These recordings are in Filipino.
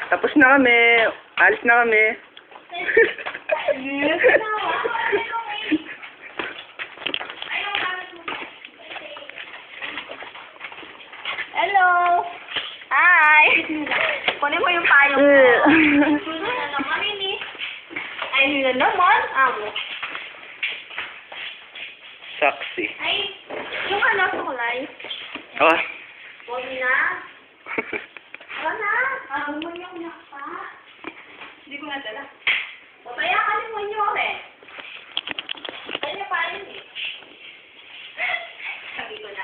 Tapos na kami. Alis na kami. Hello! Hi! Kunin mo yung payong mo. Na naman ini. Ay, nila naman. Amo. Saksi. Ay, yung ano, sukulay. Oh. Huwag na. Huwag na. Huwag mo yung nakpa. Hindi ko nadala. Papaya ka ni mo nyo, eh. Kaya pa yun, eh. Sabi ko na.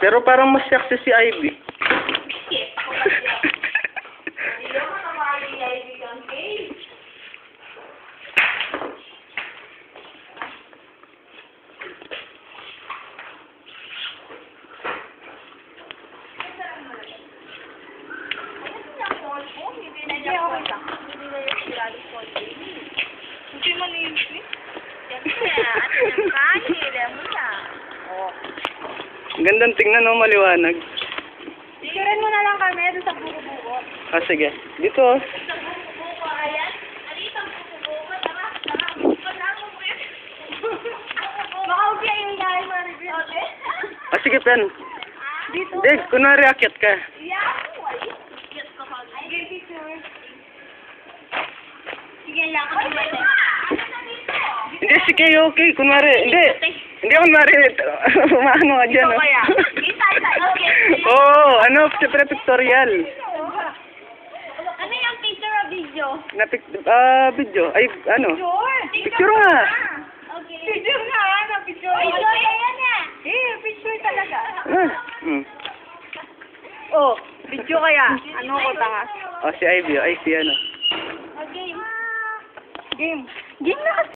Pero parang mas sexy si Ivy. Gandang tingnan, no? Maliwanag. Picturean mo na lang kami doon sa buko-buko. Ah, sige. Dito, oh. Sa buko-buko, ayan. Alita ang buko-buko. Tara, tara. Pag-ako mo yun. Baka ubya yung dahil ma-review. Okay? Ah, sige, Pen. Dito. Hindi, kunwari akyat ka. Yeah. Yes, kapag. Sige, picture. Sige, lakad mo ba? Hindi, sige, okay. Kunwari, hindi. Hindi ako kunwari. Umaano ka dyan, Ikaw oh. kaya? Okay. Oo, ano, siyempre pictorial. Ano yung picture o video? Video. Ay, ano? Picture? Picture nga. Okay. Picture nga, ano? Picture. Picture, yan na. Picture talaga. Oh, video kaya. Ano ko tanga? Oh, si Ivy. Ay, si ano. Game. Game na kasi.